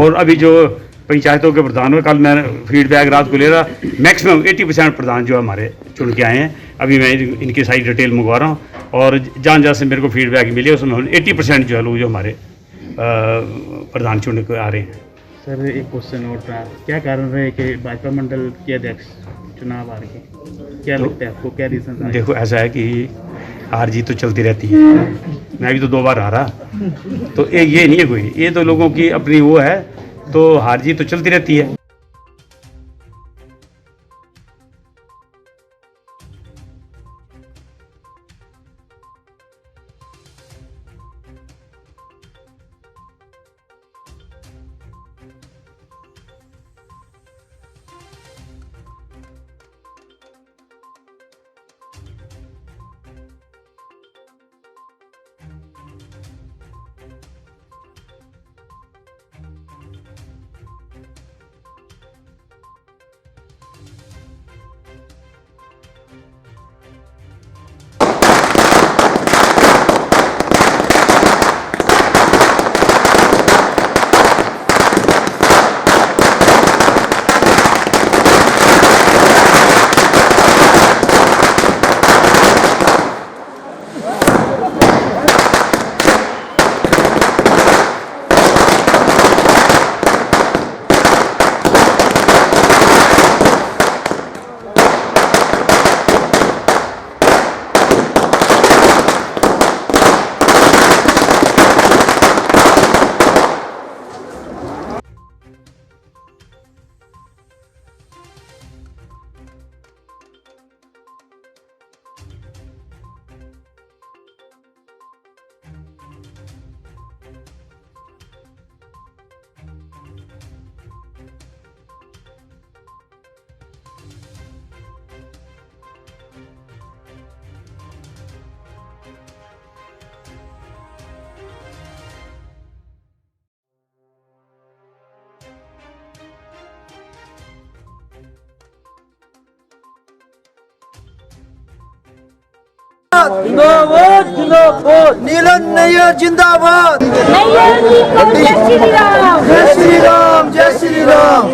और अभी जो पंचायतों के प्रधान हुए, कल मैं फीडबैक रात को ले रहा, मैक्सिमम 80% प्रधान जो हमारे चुन के आए हैं। अभी मैं इनकी सारी डिटेल मंगवा रहा हूँ और जहाँ से मेरे को फीडबैक मिले उसमें 80% जो है लोग जो हमारे प्रधान चुन के आ रहे हैं। सर एक क्वेश्चन और था, क्या कारण रहे कि भाजपा मंडल के अध्यक्ष चुनाव हार गए? क्या लगता है आपको, क्या रीज़न था? देखो ऐसा है कि हार जीत तो चलती रहती है। मैं भी तो 2 बार हारा, तो ये नहीं है कोई, ये तो लोगों की अपनी वो है, तो हार जीत तो चलती रहती है। जिंदाबाद जिंदाबाद नीलन नैयर जिंदाबाद जय श्री राम जय श्री राम।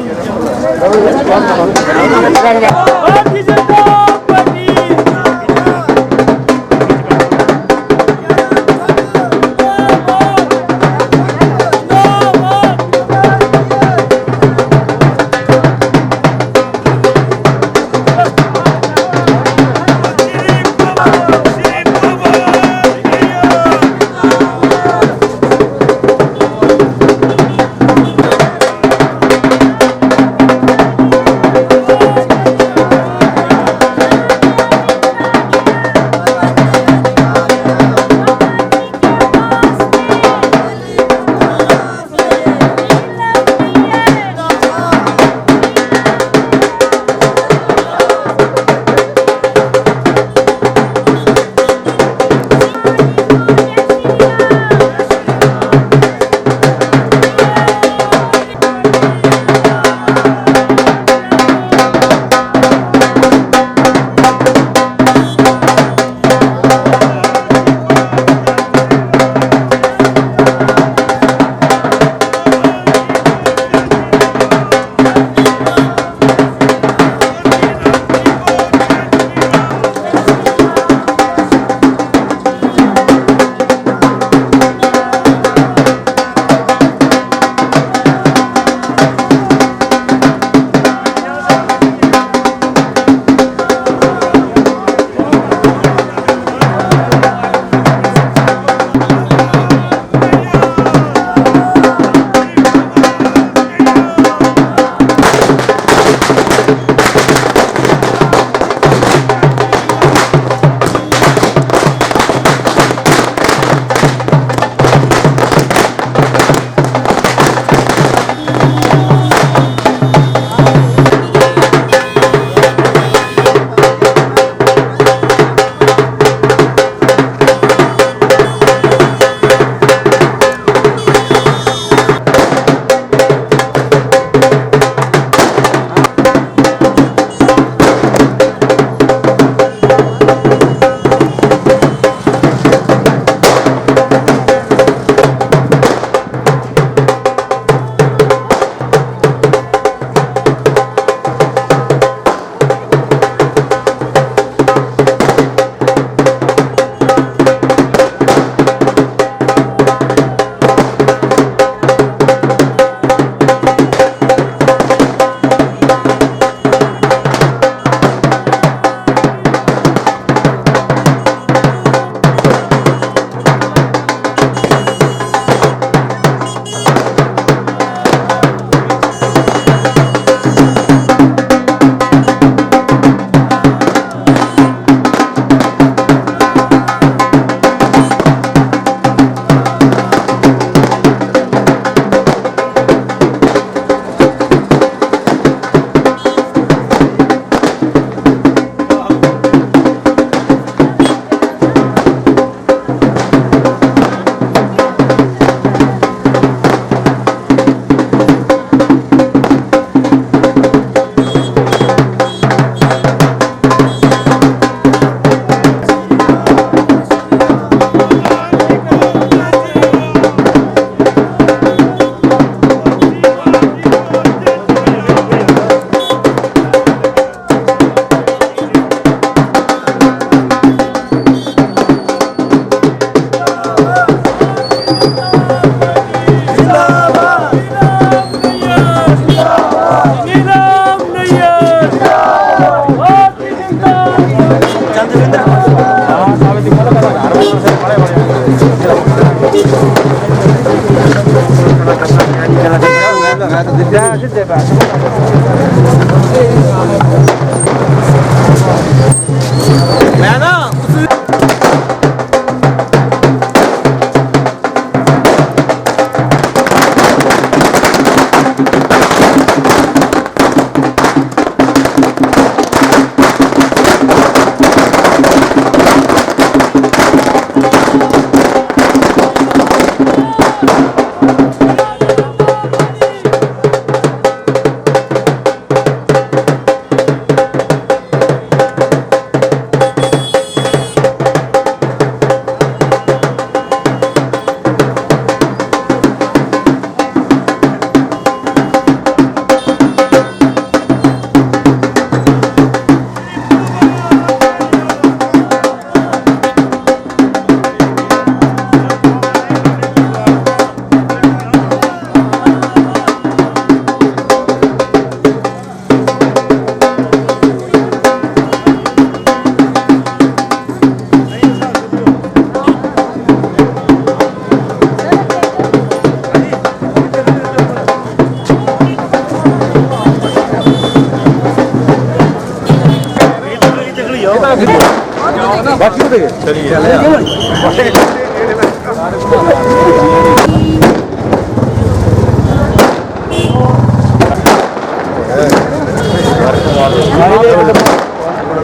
मैं ना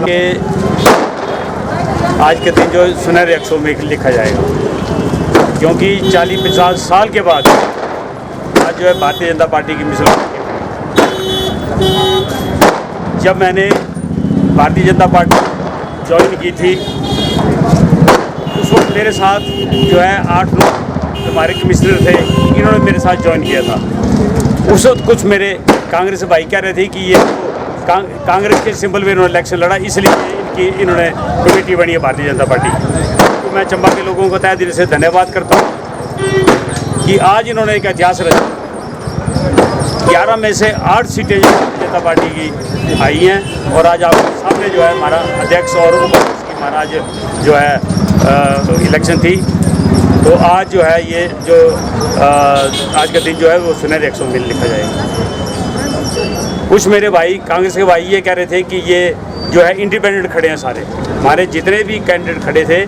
कि आज के दिन जो सुनहरे अक्षरों में लिखा जाएगा, क्योंकि 40-50 साल के बाद आज जो है भारतीय जनता पार्टी की मिसाल, जब मैंने भारतीय जनता पार्टी ज्वाइन की थी उस वक्त मेरे साथ जो है 8 लोग हमारे कमिश्नर थे, इन्होंने मेरे साथ ज्वाइन किया था। उस वक्त कुछ मेरे कांग्रेस भाई कह रहे थे कि ये कांग्रेस के सिंबल में इन्होंने इलेक्शन लड़ा, इसलिए इनकी इन्होंने कमेटी बनी है भारतीय जनता पार्टी। तो मैं चंबा के लोगों को तहे दिल से धन्यवाद करता हूँ कि आज इन्होंने एक इतिहास रचा। 11 में से 8 सीटें भारतीय जनता पार्टी की आई हैं और आज आपके सामने जो है हमारा अध्यक्ष और महाराज जो है इलेक्शन थी। तो आज जो है ये जो आज का दिन जो है वो सुनहरे अक्षरों में लिखा जाएगा। कुछ मेरे भाई कांग्रेस के भाई ये कह रहे थे कि ये जो है इंडिपेंडेंट खड़े हैं सारे, हमारे जितने भी कैंडिडेट खड़े थे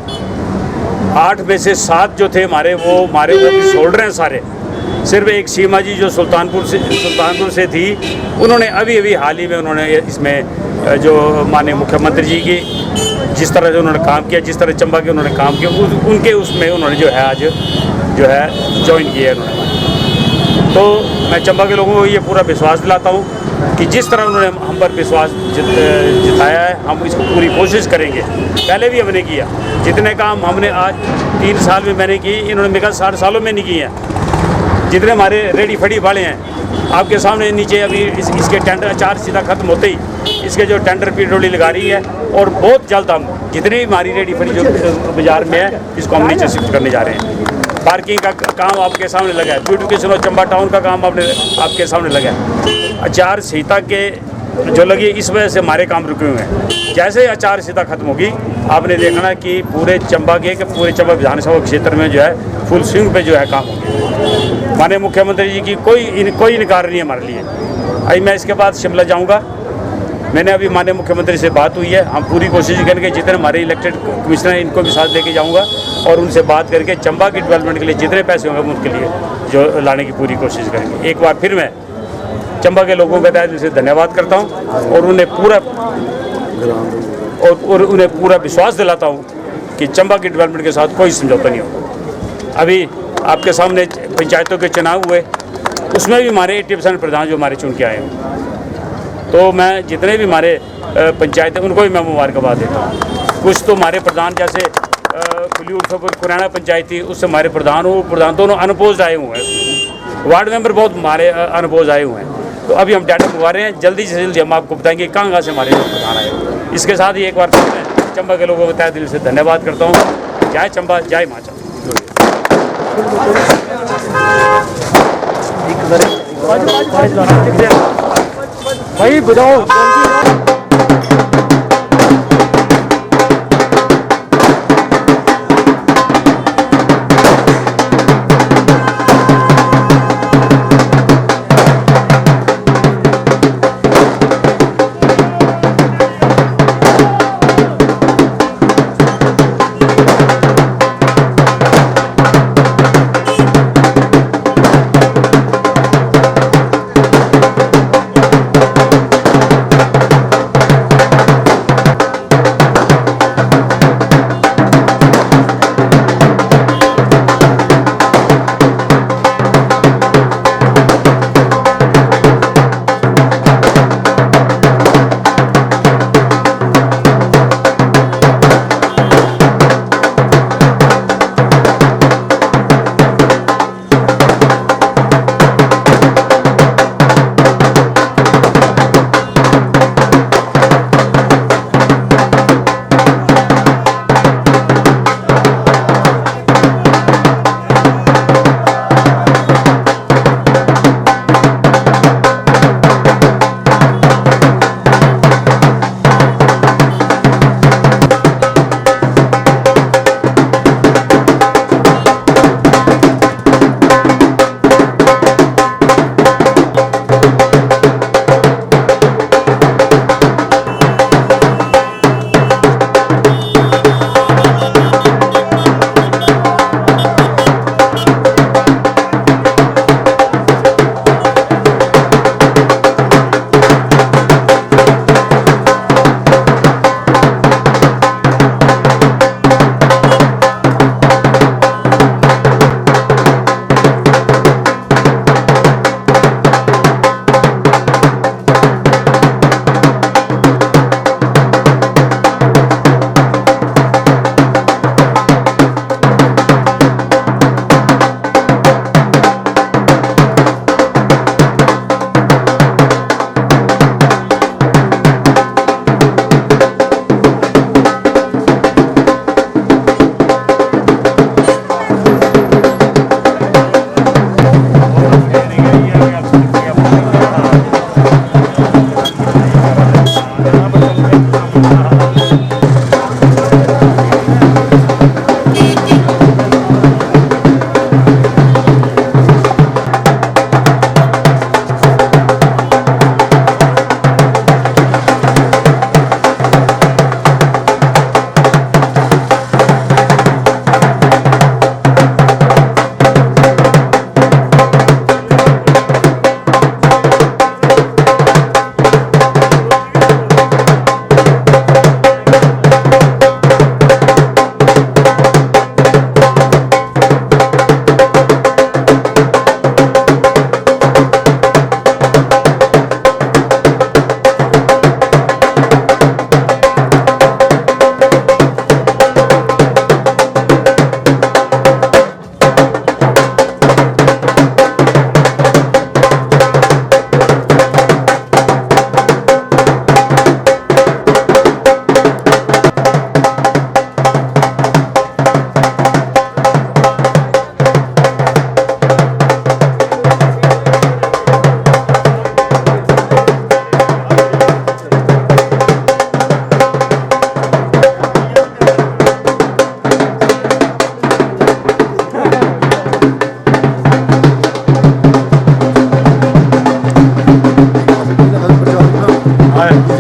8 में से 7 जो थे हमारे वो हमारे ऑफिस होल्डर हैं सारे। सिर्फ एक सीमा जी जो सुल्तानपुर से थी, उन्होंने अभी हाल ही में उन्होंने इसमें जो माननीय मुख्यमंत्री जी की जिस तरह से उन्होंने काम किया, जिस तरह चंबा के उन्होंने काम किया, उनके उसमें उन्होंने जो है आज जो है ज्वाइन किया है उन्होंने। तो मैं चंबा के लोगों को ये पूरा विश्वास दिलाता हूँ कि जिस तरह उन्होंने हम पर विश्वास जताया है, हम इसको पूरी कोशिश करेंगे। पहले भी हमने किया, जितने काम हमने आज 3 साल में मैंने की, इन्होंने मेरे ख्याल 60 सालों में नहीं किए हैं। जितने हमारे रेडी फड़ी वाले हैं आपके सामने नीचे अभी इसके टेंडर 4 सीधा खत्म होते ही इसके जो टेंडर पीडब्ल्यूडी लगा रही है और बहुत जल्द हम जितनी भी हमारी रेडी फड़ी जो बाजार में है इसको हम नीचे शिफ्ट करने जा रहे हैं। पार्किंग का काम आपके सामने लगा है, ब्यूटिफिकेशन और चंबा टाउन का काम आपके सामने लगा है। आचार संहिता के जो लगी इस वजह से हमारे काम रुके हुए हैं। जैसे आचार संहिता खत्म होगी आपने देखना कि पूरे चंबा विधानसभा क्षेत्र में जो है फुल स्विंग पे जो है काम होंगे। माननीय मुख्यमंत्री जी की कोई इनकार नहीं है हमारे लिए। अभी मैं इसके बाद शिमला जाऊंगा, मैंने अभी माननीय मुख्यमंत्री से बात हुई है, हम पूरी कोशिश करेंगे जितने हमारे इलेक्टेड कमिश्नर हैं इनको भी साथ लेके जाऊंगा और उनसे बात करके चंबा के डेवलपमेंट के लिए जितने पैसे होंगे उनके लिए जो लाने की पूरी कोशिश करेंगे। एक बार फिर मैं चंबा के लोगों के तहत से धन्यवाद करता हूँ और उन्हें पूरा विश्वास दिलाता हूँ कि चंबा के डेवलपमेंट के साथ कोई समझौता नहीं होगा। अभी आपके सामने पंचायतों के चुनाव हुए, उसमें भी हमारे 80% प्रधान जो हमारे चुन के आए हैं, तो मैं जितने भी हमारे पंचायत हैं उनको भी मैं मुबारकबाद देता हूँ। कुछ तो हमारे प्रधान जैसे खुलीपुर कुरैना पंचायत थी, उससे हमारे प्रधान दोनों अनपोज आए हुए हैं, वार्ड मेंबर बहुत हमारे अनपोज आए हुए हैं। तो अभी हम डाटा मंगवा रहे हैं, जल्दी से जल्दी हम आपको बताएंगे कहाँ से हमारे प्रधान आए। इसके साथ ही एक बार मैं चंबा के लोगों को तहे दिल से धन्यवाद करता हूँ। जय चंबा, जय माँ चंबा। भाई बुझाओ।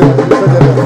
विसर्जन